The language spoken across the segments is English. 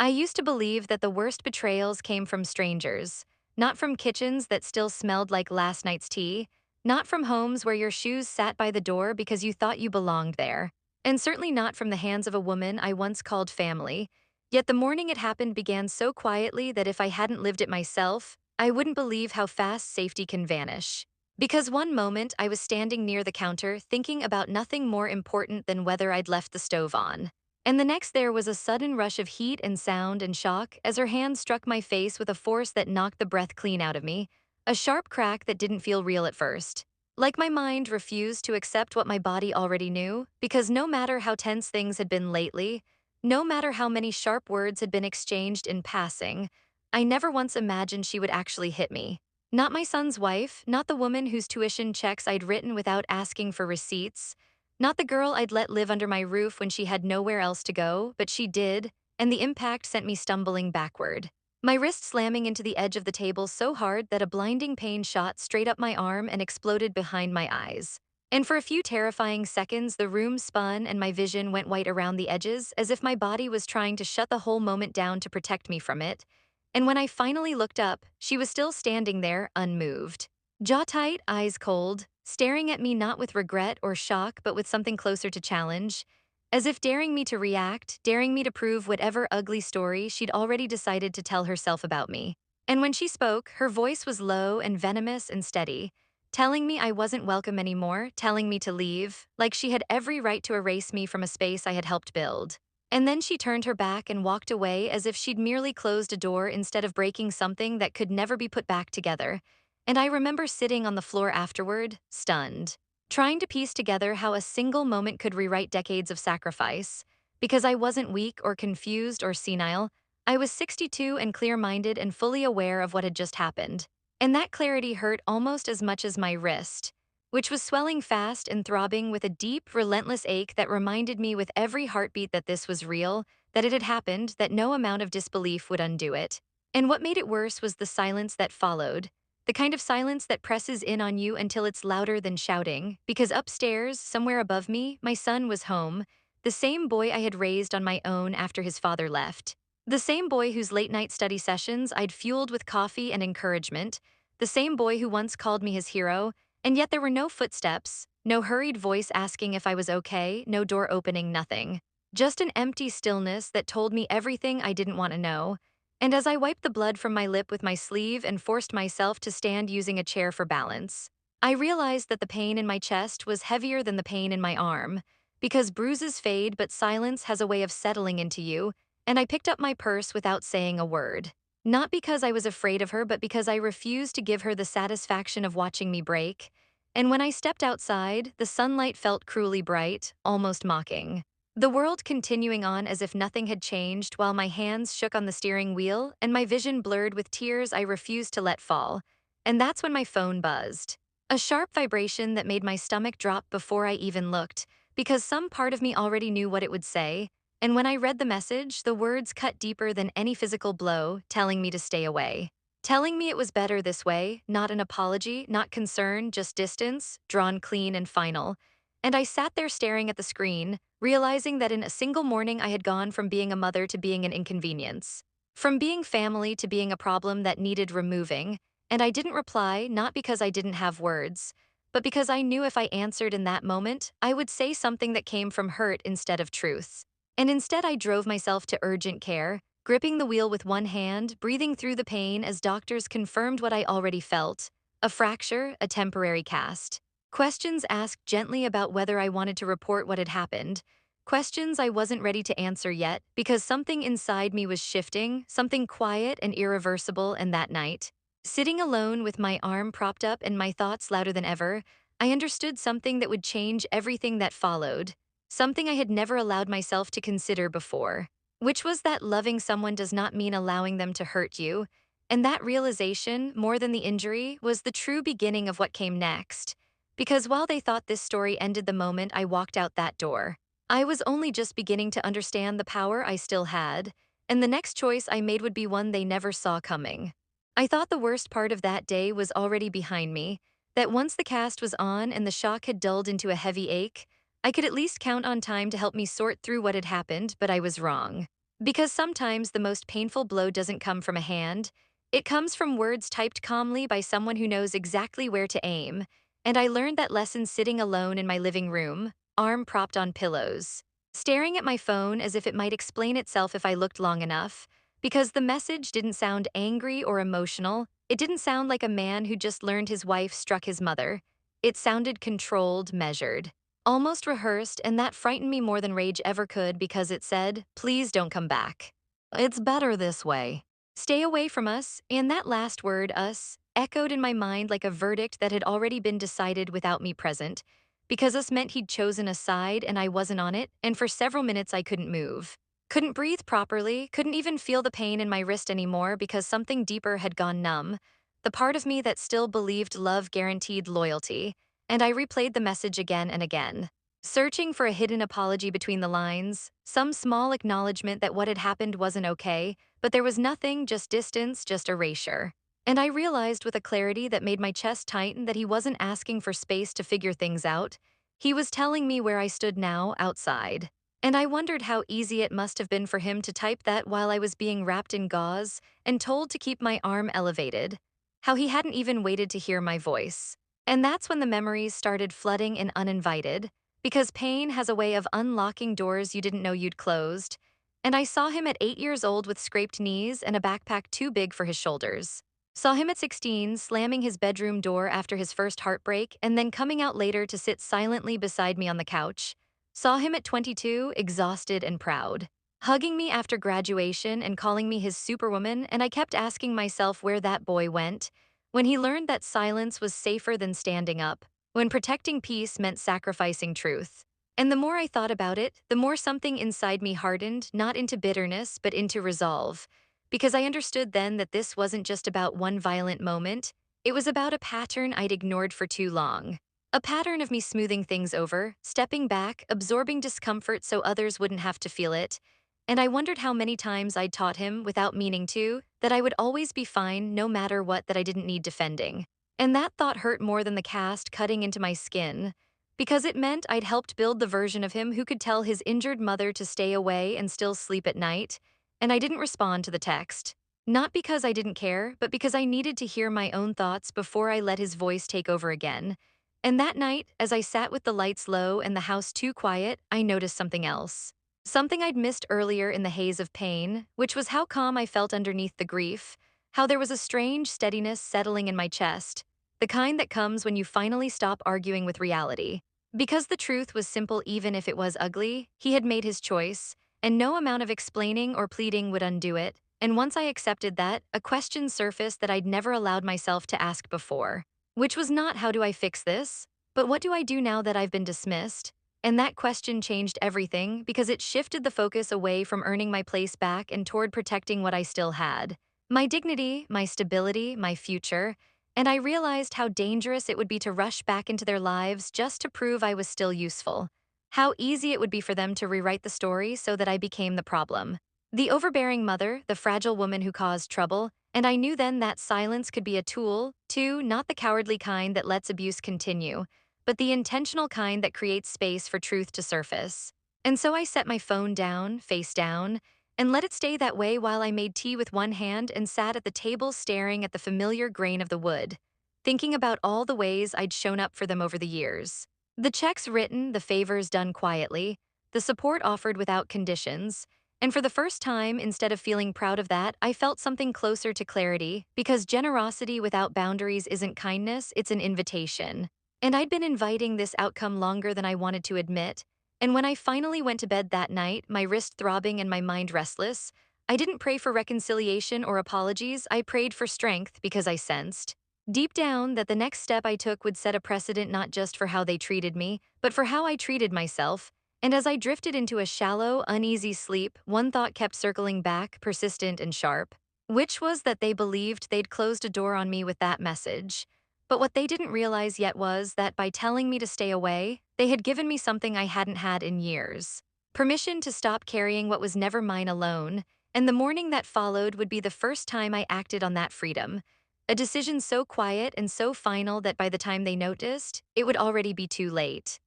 I used to believe that the worst betrayals came from strangers, not from kitchens that still smelled like last night's tea, not from homes where your shoes sat by the door because you thought you belonged there, and certainly not from the hands of a woman I once called family. Yet the morning it happened began so quietly that if I hadn't lived it myself, I wouldn't believe how fast safety can vanish. Because one moment I was standing near the counter thinking about nothing more important than whether I'd left the stove on. And the next there was a sudden rush of heat and sound and shock as her hand struck my face with a force that knocked the breath clean out of me, a sharp crack that didn't feel real at first. Like my mind refused to accept what my body already knew, because no matter how tense things had been lately, no matter how many sharp words had been exchanged in passing, I never once imagined she would actually hit me. Not my son's wife, not the woman whose tuition checks I'd written without asking for receipts, not the girl I'd let live under my roof when she had nowhere else to go, but she did, and the impact sent me stumbling backward. My wrist slamming into the edge of the table so hard that a blinding pain shot straight up my arm and exploded behind my eyes. And for a few terrifying seconds, the room spun and my vision went white around the edges, as if my body was trying to shut the whole moment down to protect me from it. And when I finally looked up, she was still standing there, unmoved. Jaw tight, eyes cold, staring at me not with regret or shock but with something closer to challenge, as if daring me to react, daring me to prove whatever ugly story she'd already decided to tell herself about me. And when she spoke, her voice was low and venomous and steady, telling me I wasn't welcome anymore, telling me to leave, like she had every right to erase me from a space I had helped build. And then she turned her back and walked away as if she'd merely closed a door instead of breaking something that could never be put back together. And I remember sitting on the floor afterward, stunned, trying to piece together how a single moment could rewrite decades of sacrifice. Because I wasn't weak or confused or senile, I was 62 and clear-minded and fully aware of what had just happened. And that clarity hurt almost as much as my wrist, which was swelling fast and throbbing with a deep, relentless ache that reminded me with every heartbeat that this was real, that it had happened, that no amount of disbelief would undo it. And what made it worse was the silence that followed, the kind of silence that presses in on you until it's louder than shouting, because upstairs, somewhere above me, my son was home, the same boy I had raised on my own after his father left. The same boy whose late-night study sessions I'd fueled with coffee and encouragement, the same boy who once called me his hero, and yet there were no footsteps, no hurried voice asking if I was okay, no door opening, nothing. Just an empty stillness that told me everything I didn't want to know. And as I wiped the blood from my lip with my sleeve and forced myself to stand using a chair for balance, I realized that the pain in my chest was heavier than the pain in my arm, because bruises fade but silence has a way of settling into you, and I picked up my purse without saying a word. Not because I was afraid of her, but because I refused to give her the satisfaction of watching me break. And when I stepped outside, the sunlight felt cruelly bright, almost mocking. The world continuing on as if nothing had changed while my hands shook on the steering wheel and my vision blurred with tears I refused to let fall. And that's when my phone buzzed. A sharp vibration that made my stomach drop before I even looked, because some part of me already knew what it would say. And when I read the message, the words cut deeper than any physical blow, telling me to stay away. Telling me it was better this way, not an apology, not concern, just distance, drawn clean and final. And I sat there staring at the screen, realizing that in a single morning I had gone from being a mother to being an inconvenience, from being family to being a problem that needed removing. And I didn't reply, not because I didn't have words, but because I knew if I answered in that moment, I would say something that came from hurt instead of truth. And instead I drove myself to urgent care, gripping the wheel with one hand, breathing through the pain as doctors confirmed what I already felt: a fracture, a temporary cast. Questions asked gently about whether I wanted to report what had happened. Questions I wasn't ready to answer yet, because something inside me was shifting, something quiet and irreversible. And that night, sitting alone with my arm propped up and my thoughts louder than ever, I understood something that would change everything that followed, something I had never allowed myself to consider before, which was that loving someone does not mean allowing them to hurt you. And that realization, more than the injury, was the true beginning of what came next. Because while they thought this story ended the moment I walked out that door, I was only just beginning to understand the power I still had, and the next choice I made would be one they never saw coming. I thought the worst part of that day was already behind me, that once the cast was on and the shock had dulled into a heavy ache, I could at least count on time to help me sort through what had happened, but I was wrong. Because sometimes the most painful blow doesn't come from a hand, it comes from words typed calmly by someone who knows exactly where to aim. And I learned that lesson sitting alone in my living room, arm propped on pillows, staring at my phone as if it might explain itself if I looked long enough. Because the message didn't sound angry or emotional, it didn't sound like a man who just learned his wife struck his mother. It sounded controlled, measured, almost rehearsed, and that frightened me more than rage ever could because it said, "Please don't come back. It's better this way. Stay away from us," and that last word, us, echoed in my mind like a verdict that had already been decided without me present, because us meant he'd chosen a side and I wasn't on it, and for several minutes I couldn't move. Couldn't breathe properly, couldn't even feel the pain in my wrist anymore because something deeper had gone numb. The part of me that still believed love guaranteed loyalty, and I replayed the message again and again, searching for a hidden apology between the lines, some small acknowledgement that what had happened wasn't okay, but there was nothing, just distance, just erasure. And I realized with a clarity that made my chest tighten that he wasn't asking for space to figure things out. He was telling me where I stood now, outside. And I wondered how easy it must have been for him to type that while I was being wrapped in gauze and told to keep my arm elevated. How he hadn't even waited to hear my voice. And that's when the memories started flooding in uninvited, because pain has a way of unlocking doors you didn't know you'd closed. And I saw him at 8 years old with scraped knees and a backpack too big for his shoulders. Saw him at 16 slamming his bedroom door after his first heartbreak and then coming out later to sit silently beside me on the couch. Saw him at 22, exhausted and proud, hugging me after graduation and calling me his superwoman, and I kept asking myself where that boy went. When he learned that silence was safer than standing up, when protecting peace meant sacrificing truth. And the more I thought about it, the more something inside me hardened, not into bitterness, but into resolve. Because I understood then that this wasn't just about one violent moment, it was about a pattern I'd ignored for too long. A pattern of me smoothing things over, stepping back, absorbing discomfort so others wouldn't have to feel it. And I wondered how many times I'd taught him, without meaning to, that I would always be fine no matter what, that I didn't need defending. And that thought hurt more than the cast cutting into my skin, because it meant I'd helped build the version of him who could tell his injured mother to stay away and still sleep at night. And I didn't respond to the text. Not because I didn't care, but because I needed to hear my own thoughts before I let his voice take over again. And that night, as I sat with the lights low and the house too quiet, I noticed something else. Something I'd missed earlier in the haze of pain, which was how calm I felt underneath the grief, how there was a strange steadiness settling in my chest, the kind that comes when you finally stop arguing with reality. Because the truth was simple even if it was ugly, he had made his choice, and no amount of explaining or pleading would undo it. And once I accepted that, a question surfaced that I'd never allowed myself to ask before. Which was not how do I fix this, but what do I do now that I've been dismissed? And that question changed everything because it shifted the focus away from earning my place back and toward protecting what I still had. My dignity, my stability, my future. And I realized how dangerous it would be to rush back into their lives just to prove I was still useful. How easy it would be for them to rewrite the story so that I became the problem. The overbearing mother, the fragile woman who caused trouble, and I knew then that silence could be a tool, too, not the cowardly kind that lets abuse continue, but the intentional kind that creates space for truth to surface. And so I set my phone down, face down, and let it stay that way while I made tea with one hand and sat at the table staring at the familiar grain of the wood, thinking about all the ways I'd shown up for them over the years. The checks written, the favors done quietly, the support offered without conditions. And for the first time, instead of feeling proud of that, I felt something closer to clarity, because generosity without boundaries isn't kindness, it's an invitation. And I'd been inviting this outcome longer than I wanted to admit. And when I finally went to bed that night, my wrist throbbing and my mind restless, I didn't pray for reconciliation or apologies, I prayed for strength because I sensed, deep down, that the next step I took would set a precedent not just for how they treated me, but for how I treated myself. And as I drifted into a shallow, uneasy sleep, one thought kept circling back, persistent and sharp, which was that they believed they'd closed a door on me with that message. But what they didn't realize yet was that by telling me to stay away, they had given me something I hadn't had in years. Permission to stop carrying what was never mine alone, and the morning that followed would be the first time I acted on that freedom. A decision so quiet and so final that by the time they noticed, it would already be too late.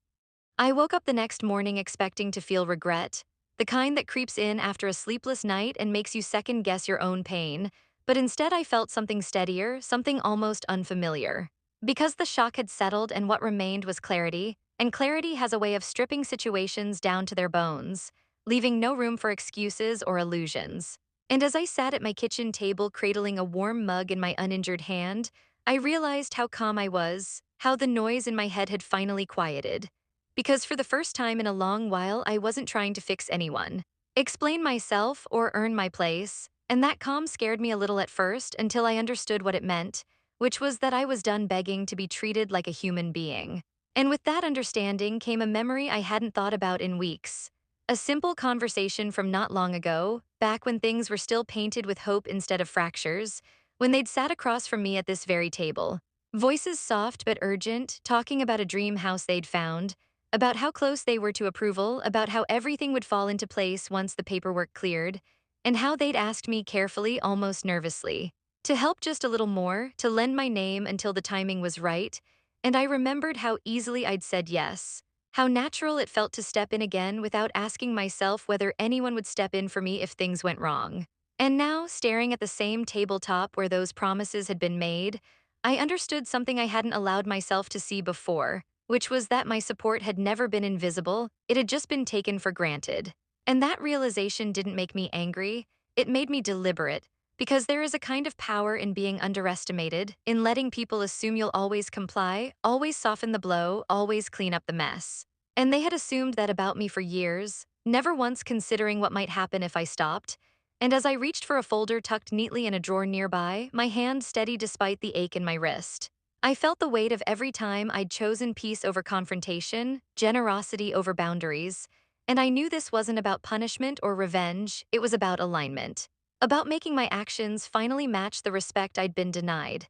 I woke up the next morning expecting to feel regret, the kind that creeps in after a sleepless night and makes you second guess your own pain. But instead, I felt something steadier, something almost unfamiliar. Because the shock had settled and what remained was clarity, and clarity has a way of stripping situations down to their bones, leaving no room for excuses or illusions. And as I sat at my kitchen table cradling a warm mug in my uninjured hand, I realized how calm I was, how the noise in my head had finally quieted. Because for the first time in a long while, I wasn't trying to fix anyone, explain myself, or earn my place, and that calm scared me a little at first until I understood what it meant, which was that I was done begging to be treated like a human being. And with that understanding came a memory I hadn't thought about in weeks. A simple conversation from not long ago, back when things were still painted with hope instead of fractures, when they'd sat across from me at this very table. Voices soft but urgent, talking about a dream house they'd found, about how close they were to approval, about how everything would fall into place once the paperwork cleared, and how they'd asked me carefully, almost nervously, to help just a little more, to lend my name until the timing was right, and I remembered how easily I'd said yes, how natural it felt to step in again without asking myself whether anyone would step in for me if things went wrong. And now, staring at the same tabletop where those promises had been made, I understood something I hadn't allowed myself to see before, which was that my support had never been invisible, it had just been taken for granted. And that realization didn't make me angry, it made me deliberate, because there is a kind of power in being underestimated, in letting people assume you'll always comply, always soften the blow, always clean up the mess. And they had assumed that about me for years, never once considering what might happen if I stopped. And as I reached for a folder tucked neatly in a drawer nearby, my hand steady despite the ache in my wrist, I felt the weight of every time I'd chosen peace over confrontation, generosity over boundaries, and I knew this wasn't about punishment or revenge, it was about alignment. About making my actions finally match the respect I'd been denied.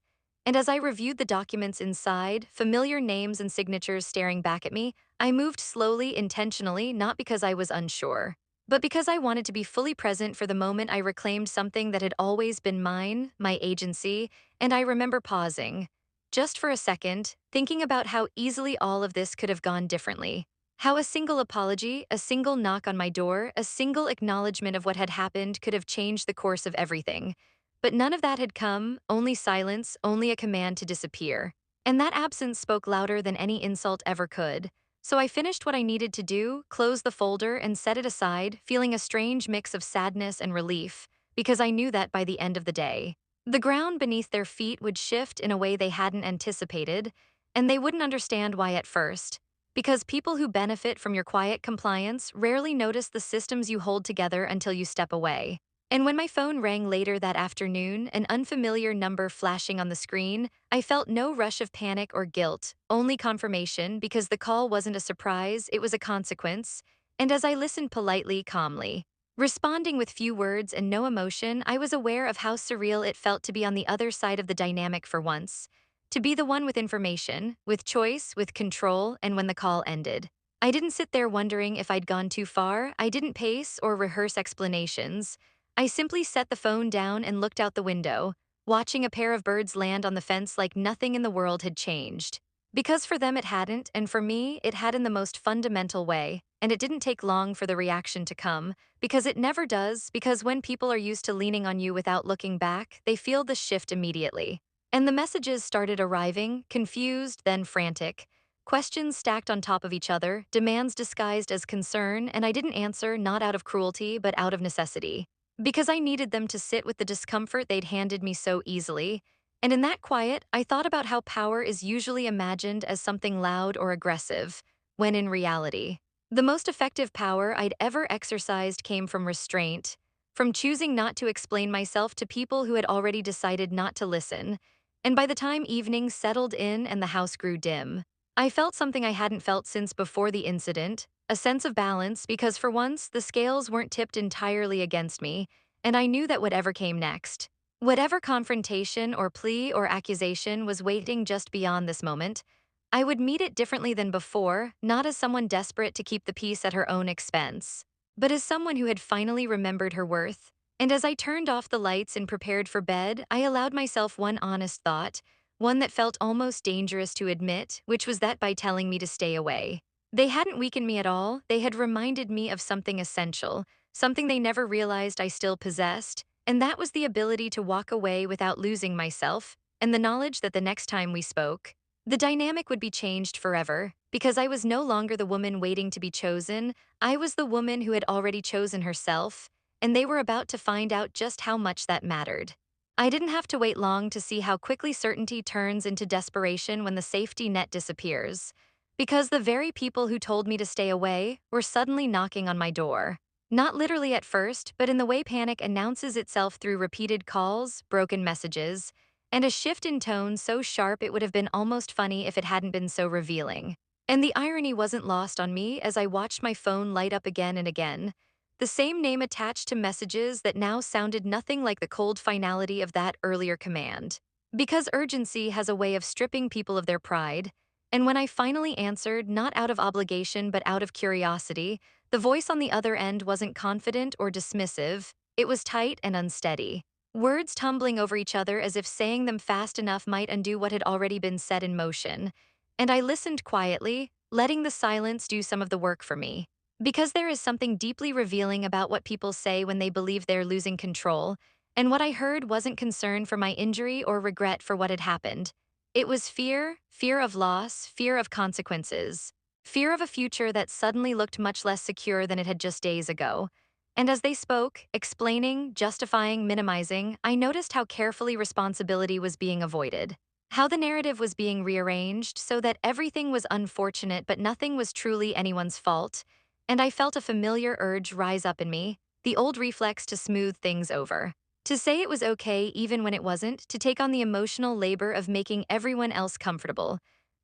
And as I reviewed the documents inside, familiar names and signatures staring back at me, I moved slowly, intentionally, not because I was unsure, but because I wanted to be fully present for the moment I reclaimed something that had always been mine, my agency, and I remember pausing, just for a second, thinking about how easily all of this could have gone differently. How a single apology, a single knock on my door, a single acknowledgement of what had happened could have changed the course of everything. But none of that had come, only silence, only a command to disappear. And that absence spoke louder than any insult ever could. So I finished what I needed to do, closed the folder, and set it aside, feeling a strange mix of sadness and relief, because I knew that by the end of the day, the ground beneath their feet would shift in a way they hadn't anticipated, and they wouldn't understand why at first. Because people who benefit from your quiet compliance rarely notice the systems you hold together until you step away. And when my phone rang later that afternoon, an unfamiliar number flashing on the screen, I felt no rush of panic or guilt, only confirmation because the call wasn't a surprise, it was a consequence. And as I listened politely, calmly, responding with few words and no emotion, I was aware of how surreal it felt to be on the other side of the dynamic for once. To be the one with information, with choice, with control, and when the call ended. I didn't sit there wondering if I'd gone too far, I didn't pace or rehearse explanations. I simply set the phone down and looked out the window, watching a pair of birds land on the fence like nothing in the world had changed. Because for them it hadn't, and for me, it had in the most fundamental way, and it didn't take long for the reaction to come, because it never does, because when people are used to leaning on you without looking back, they feel the shift immediately. And the messages started arriving, confused, then frantic. Questions stacked on top of each other, demands disguised as concern, and I didn't answer, not out of cruelty, but out of necessity. Because I needed them to sit with the discomfort they'd handed me so easily. And in that quiet, I thought about how power is usually imagined as something loud or aggressive, when in reality, the most effective power I'd ever exercised came from restraint, from choosing not to explain myself to people who had already decided not to listen. And by the time evening settled in and the house grew dim, I felt something I hadn't felt since before the incident, a sense of balance because for once the scales weren't tipped entirely against me, and I knew that whatever came next, whatever confrontation or plea or accusation was waiting just beyond this moment, I would meet it differently than before, not as someone desperate to keep the peace at her own expense, but as someone who had finally remembered her worth. And as I turned off the lights and prepared for bed, I allowed myself one honest thought, one that felt almost dangerous to admit, which was that by telling me to stay away, They hadn't weakened me at all, they had reminded me of something essential, something they never realized I still possessed, and that was the ability to walk away without losing myself, and the knowledge that the next time we spoke, the dynamic would be changed forever, because I was no longer the woman waiting to be chosen, I was the woman who had already chosen herself, and they were about to find out just how much that mattered. I didn't have to wait long to see how quickly certainty turns into desperation when the safety net disappears. Because the very people who told me to stay away were suddenly knocking on my door. Not literally at first, but in the way panic announces itself through repeated calls, broken messages, and a shift in tone so sharp it would have been almost funny if it hadn't been so revealing. And the irony wasn't lost on me as I watched my phone light up again and again. The same name attached to messages that now sounded nothing like the cold finality of that earlier command. Because urgency has a way of stripping people of their pride, and when I finally answered, not out of obligation but out of curiosity, the voice on the other end wasn't confident or dismissive, it was tight and unsteady. Words tumbling over each other as if saying them fast enough might undo what had already been set in motion. And I listened quietly, letting the silence do some of the work for me. Because there is something deeply revealing about what people say when they believe they're losing control, and what I heard wasn't concern for my injury or regret for what had happened. It was fear, fear of loss, fear of consequences, fear of a future that suddenly looked much less secure than it had just days ago. And as they spoke, explaining, justifying, minimizing, I noticed how carefully responsibility was being avoided. How the narrative was being rearranged so that everything was unfortunate but nothing was truly anyone's fault. And I felt a familiar urge rise up in me, the old reflex to smooth things over. To say it was okay even when it wasn't, to take on the emotional labor of making everyone else comfortable.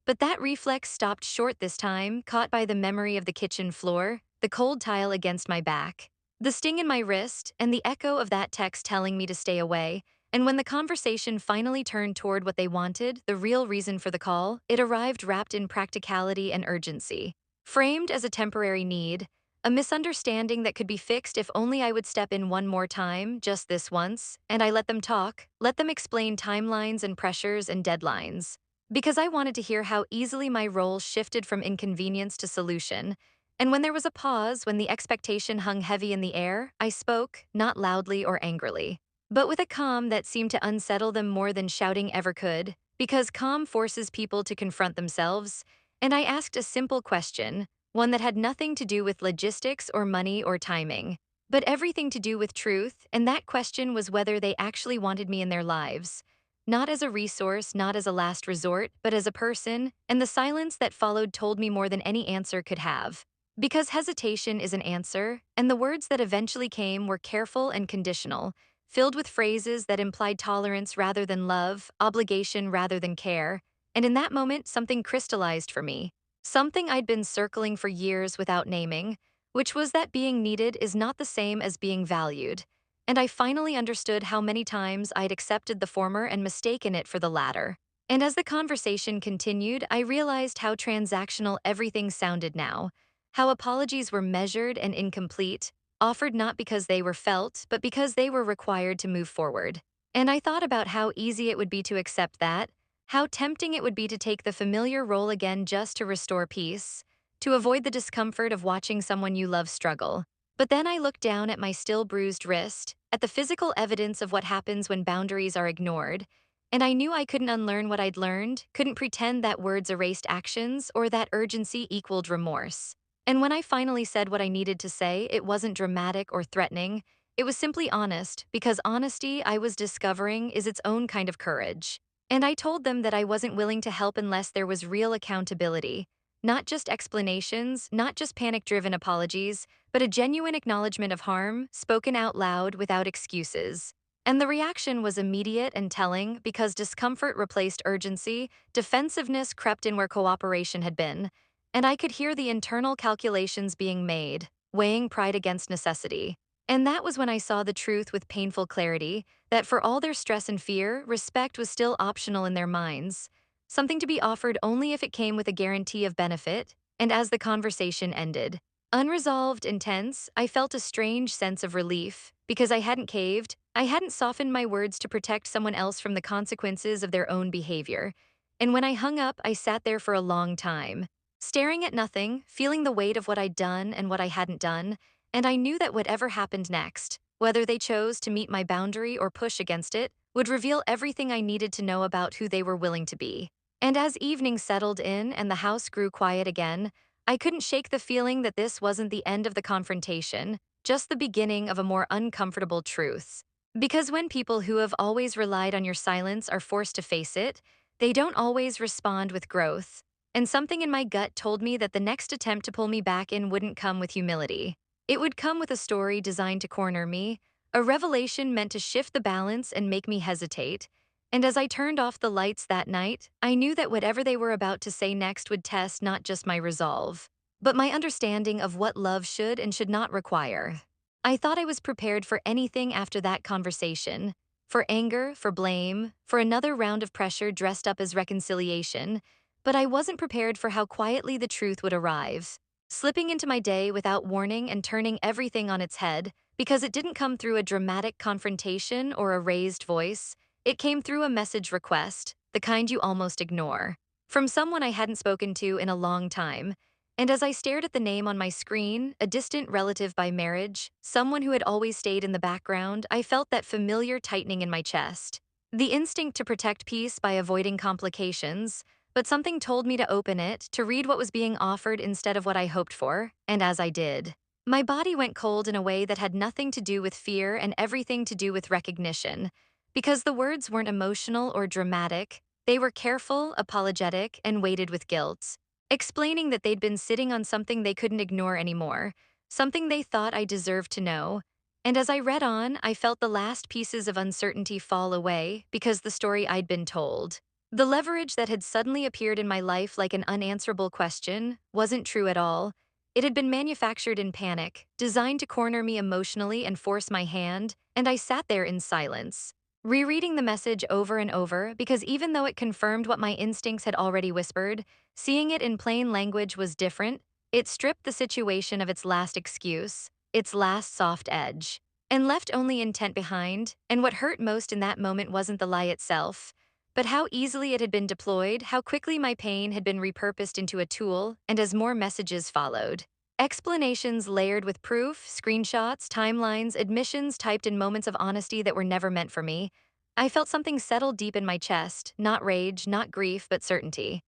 But that reflex stopped short this time, caught by the memory of the kitchen floor, the cold tile against my back, the sting in my wrist, and the echo of that text telling me to stay away. And when the conversation finally turned toward what they wanted, the real reason for the call, it arrived wrapped in practicality and urgency. Framed as a temporary need, a misunderstanding that could be fixed if only I would step in one more time, just this once, and I let them talk, let them explain timelines and pressures and deadlines. Because I wanted to hear how easily my role shifted from inconvenience to solution. And when there was a pause, when the expectation hung heavy in the air, I spoke, not loudly or angrily, but with a calm that seemed to unsettle them more than shouting ever could, because calm forces people to confront themselves. And I asked a simple question, one that had nothing to do with logistics or money or timing, but everything to do with truth, and that question was whether they actually wanted me in their lives. Not as a resource, not as a last resort, but as a person, and the silence that followed told me more than any answer could have. Because hesitation is an answer, and the words that eventually came were careful and conditional, filled with phrases that implied tolerance rather than love, obligation rather than care, and in that moment something crystallized for me. Something I'd been circling for years without naming, which was that being needed is not the same as being valued. And I finally understood how many times I'd accepted the former and mistaken it for the latter. And as the conversation continued, I realized how transactional everything sounded now, how apologies were measured and incomplete, offered not because they were felt, but because they were required to move forward. And I thought about how easy it would be to accept that, how tempting it would be to take the familiar role again just to restore peace, to avoid the discomfort of watching someone you love struggle. But then I looked down at my still bruised wrist, at the physical evidence of what happens when boundaries are ignored, and I knew I couldn't unlearn what I'd learned, couldn't pretend that words erased actions or that urgency equaled remorse. And when I finally said what I needed to say, it wasn't dramatic or threatening. It was simply honest, because honesty, I was discovering, is its own kind of courage. And I told them that I wasn't willing to help unless there was real accountability. Not just explanations, not just panic-driven apologies, but a genuine acknowledgement of harm, spoken out loud without excuses. And the reaction was immediate and telling because discomfort replaced urgency, defensiveness crept in where cooperation had been, and I could hear the internal calculations being made, weighing pride against necessity. And that was when I saw the truth with painful clarity, that for all their stress and fear, respect was still optional in their minds, something to be offered only if it came with a guarantee of benefit. And as the conversation ended, unresolved and tense, I felt a strange sense of relief, because I hadn't caved, I hadn't softened my words to protect someone else from the consequences of their own behavior. And when I hung up, I sat there for a long time, staring at nothing, feeling the weight of what I'd done and what I hadn't done, and I knew that whatever happened next, whether they chose to meet my boundary or push against it, would reveal everything I needed to know about who they were willing to be. And as evening settled in and the house grew quiet again, I couldn't shake the feeling that this wasn't the end of the confrontation, just the beginning of a more uncomfortable truth. Because when people who have always relied on your silence are forced to face it, they don't always respond with growth. And something in my gut told me that the next attempt to pull me back in wouldn't come with humility. It would come with a story designed to corner me, a revelation meant to shift the balance and make me hesitate. And as I turned off the lights that night, I knew that whatever they were about to say next would test not just my resolve, but my understanding of what love should and should not require. I thought I was prepared for anything after that conversation, for anger, for blame, for another round of pressure dressed up as reconciliation, but I wasn't prepared for how quietly the truth would arrive, slipping into my day without warning and turning everything on its head, because it didn't come through a dramatic confrontation or a raised voice. It came through a message request, the kind you almost ignore, from someone I hadn't spoken to in a long time. And as I stared at the name on my screen, a distant relative by marriage, someone who had always stayed in the background, I felt that familiar tightening in my chest. The instinct to protect peace by avoiding complications, but something told me to open it, to read what was being offered instead of what I hoped for, and as I did, my body went cold in a way that had nothing to do with fear and everything to do with recognition. Because the words weren't emotional or dramatic, they were careful, apologetic, and weighted with guilt, explaining that they'd been sitting on something they couldn't ignore anymore, something they thought I deserved to know. And as I read on, I felt the last pieces of uncertainty fall away because the story I'd been told, the leverage that had suddenly appeared in my life like an unanswerable question, wasn't true at all. It had been manufactured in panic, designed to corner me emotionally and force my hand, and I sat there in silence, rereading the message over and over because even though it confirmed what my instincts had already whispered, seeing it in plain language was different. It stripped the situation of its last excuse, its last soft edge, and left only intent behind. And what hurt most in that moment wasn't the lie itself, but how easily it had been deployed, how quickly my pain had been repurposed into a tool, and as more messages followed, explanations layered with proof, screenshots, timelines, admissions typed in moments of honesty that were never meant for me, I felt something settle deep in my chest, not rage, not grief, but certainty.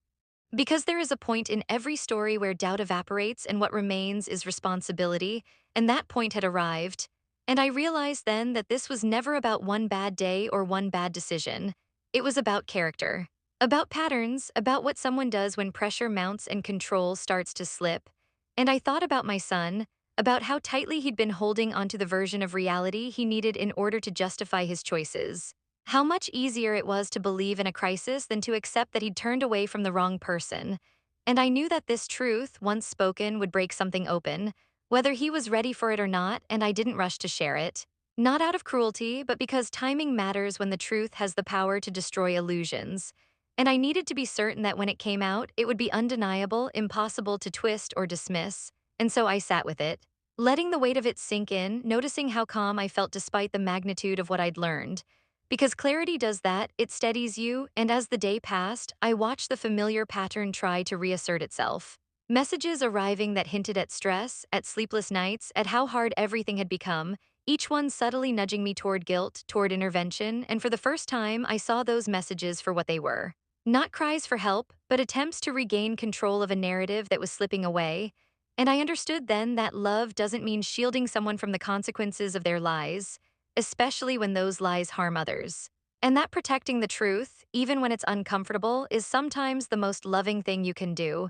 Because there is a point in every story where doubt evaporates and what remains is responsibility, and that point had arrived. And I realized then that this was never about one bad day or one bad decision. It was about character, about patterns, about what someone does when pressure mounts and control starts to slip. And I thought about my son, about how tightly he'd been holding onto the version of reality he needed in order to justify his choices. How much easier it was to believe in a crisis than to accept that he'd turned away from the wrong person. And I knew that this truth, once spoken, would break something open, whether he was ready for it or not, and I didn't rush to share it. Not out of cruelty, but because timing matters when the truth has the power to destroy illusions. And I needed to be certain that when it came out, it would be undeniable, impossible to twist or dismiss. And so I sat with it, letting the weight of it sink in, noticing how calm I felt despite the magnitude of what I'd learned. Because clarity does that, it steadies you, and as the day passed, I watched the familiar pattern try to reassert itself. Messages arriving that hinted at stress, at sleepless nights, at how hard everything had become, each one subtly nudging me toward guilt, toward intervention, and for the first time, I saw those messages for what they were. Not cries for help, but attempts to regain control of a narrative that was slipping away. And I understood then that love doesn't mean shielding someone from the consequences of their lies, especially when those lies harm others. And that protecting the truth, even when it's uncomfortable, is sometimes the most loving thing you can do.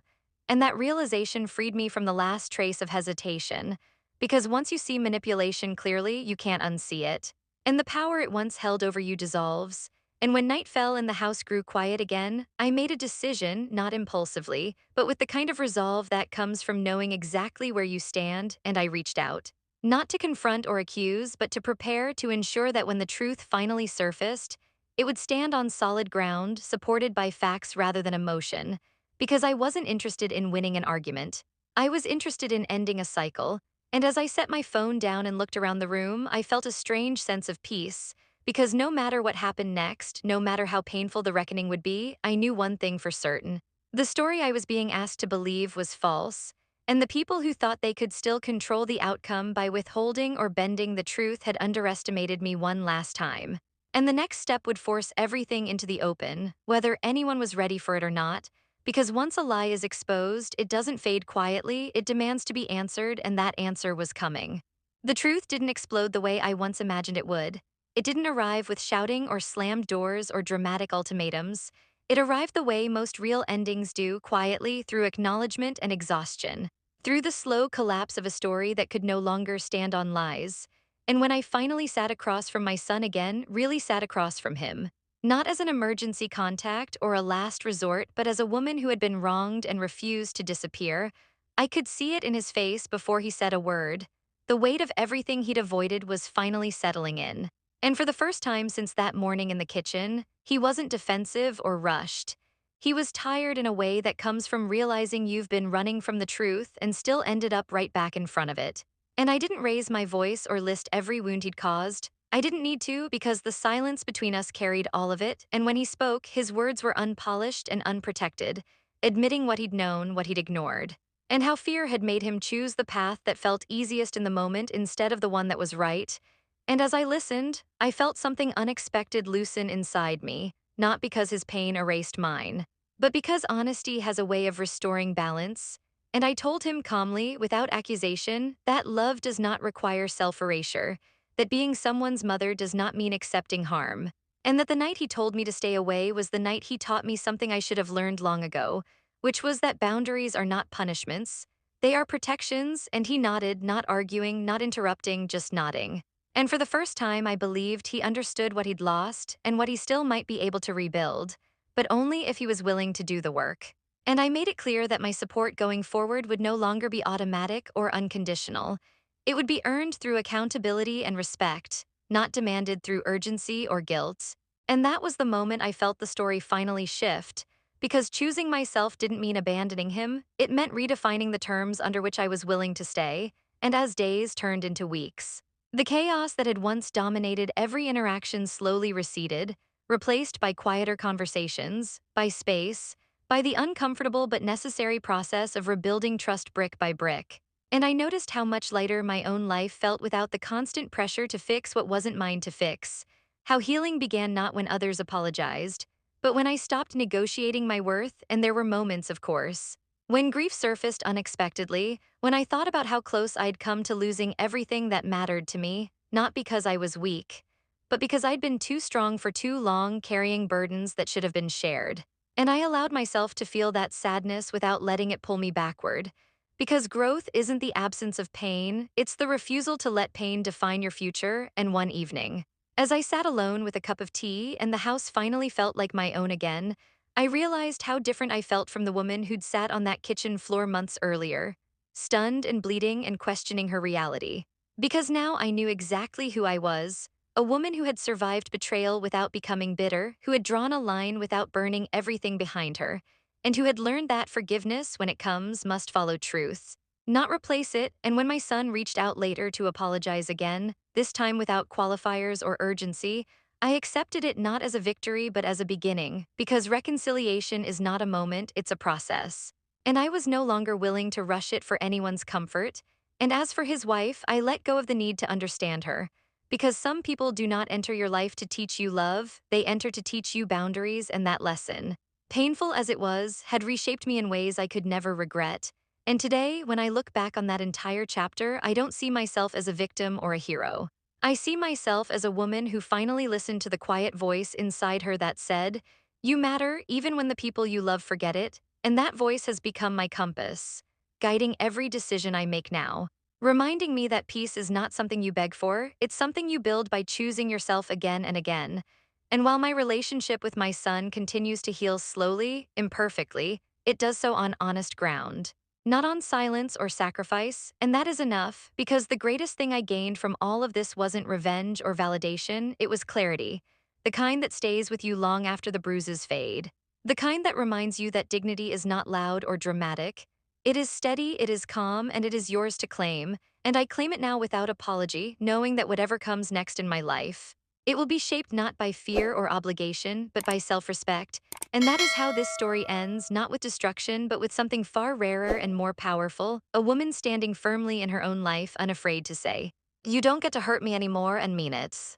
And that realization freed me from the last trace of hesitation, because once you see manipulation clearly, you can't unsee it. And the power it once held over you dissolves. And when night fell and the house grew quiet again, I made a decision, not impulsively, but with the kind of resolve that comes from knowing exactly where you stand, and I reached out. Not to confront or accuse, but to prepare to ensure that when the truth finally surfaced, it would stand on solid ground, supported by facts rather than emotion. Because I wasn't interested in winning an argument. I was interested in ending a cycle. And as I set my phone down and looked around the room, I felt a strange sense of peace. Because no matter what happened next, no matter how painful the reckoning would be, I knew one thing for certain. The story I was being asked to believe was false, and the people who thought they could still control the outcome by withholding or bending the truth had underestimated me one last time. And the next step would force everything into the open, whether anyone was ready for it or not, because once a lie is exposed, it doesn't fade quietly, it demands to be answered, and that answer was coming. The truth didn't explode the way I once imagined it would. It didn't arrive with shouting or slammed doors or dramatic ultimatums. It arrived the way most real endings do, quietly, through acknowledgement and exhaustion, through the slow collapse of a story that could no longer stand on lies. And when I finally sat across from my son again, really sat across from him, not as an emergency contact or a last resort, but as a woman who had been wronged and refused to disappear, I could see it in his face before he said a word. The weight of everything he'd avoided was finally settling in. And for the first time since that morning in the kitchen, he wasn't defensive or rushed. He was tired in a way that comes from realizing you've been running from the truth and still ended up right back in front of it. And I didn't raise my voice or list every wound he'd caused. I didn't need to because the silence between us carried all of it, and when he spoke, his words were unpolished and unprotected, admitting what he'd known, what he'd ignored, and how fear had made him choose the path that felt easiest in the moment instead of the one that was right. And as I listened, I felt something unexpected loosen inside me, not because his pain erased mine, but because honesty has a way of restoring balance. And I told him calmly, without accusation, that love does not require self-erasure, that being someone's mother does not mean accepting harm, and that the night he told me to stay away was the night he taught me something I should have learned long ago, which was that boundaries are not punishments, they are protections, and he nodded, not arguing, not interrupting, just nodding. And for the first time, I believed he understood what he'd lost and what he still might be able to rebuild, but only if he was willing to do the work. And I made it clear that my support going forward would no longer be automatic or unconditional. It would be earned through accountability and respect, not demanded through urgency or guilt. And that was the moment I felt the story finally shift, because choosing myself didn't mean abandoning him, it meant redefining the terms under which I was willing to stay, and as days turned into weeks, the chaos that had once dominated every interaction slowly receded, replaced by quieter conversations, by space, by the uncomfortable but necessary process of rebuilding trust brick by brick. And I noticed how much lighter my own life felt without the constant pressure to fix what wasn't mine to fix. How healing began not when others apologized, but when I stopped negotiating my worth, and there were moments, of course, when grief surfaced unexpectedly, when I thought about how close I'd come to losing everything that mattered to me, not because I was weak, but because I'd been too strong for too long carrying burdens that should have been shared. And I allowed myself to feel that sadness without letting it pull me backward. Because growth isn't the absence of pain, it's the refusal to let pain define your future. And one evening, as I sat alone with a cup of tea and the house finally felt like my own again, I realized how different I felt from the woman who'd sat on that kitchen floor months earlier, stunned and bleeding and questioning her reality. Because now I knew exactly who I was, a woman who had survived betrayal without becoming bitter, who had drawn a line without burning everything behind her, and who had learned that forgiveness, when it comes, must follow truth, not replace it. And when my son reached out later to apologize again, this time without qualifiers or urgency, I accepted it not as a victory but as a beginning, because reconciliation is not a moment, it's a process. And I was no longer willing to rush it for anyone's comfort. And as for his wife, I let go of the need to understand her. Because some people do not enter your life to teach you love, they enter to teach you boundaries, and that lesson, painful as it was, had reshaped me in ways I could never regret. And today, when I look back on that entire chapter, I don't see myself as a victim or a hero. I see myself as a woman who finally listened to the quiet voice inside her that said, "You matter even when the people you love forget it," and that voice has become my compass, guiding every decision I make now, reminding me that peace is not something you beg for, it's something you build by choosing yourself again and again. And while my relationship with my son continues to heal slowly, imperfectly, it does so on honest ground, not on silence or sacrifice, and that is enough, because the greatest thing I gained from all of this wasn't revenge or validation, it was clarity, the kind that stays with you long after the bruises fade, the kind that reminds you that dignity is not loud or dramatic. It is steady, it is calm, and it is yours to claim, and I claim it now without apology, knowing that whatever comes next in my life, It will be shaped not by fear or obligation, but by self-respect. And that is how this story ends, not with destruction, but with something far rarer and more powerful, a woman standing firmly in her own life, unafraid to say, "You don't get to hurt me anymore," and mean it.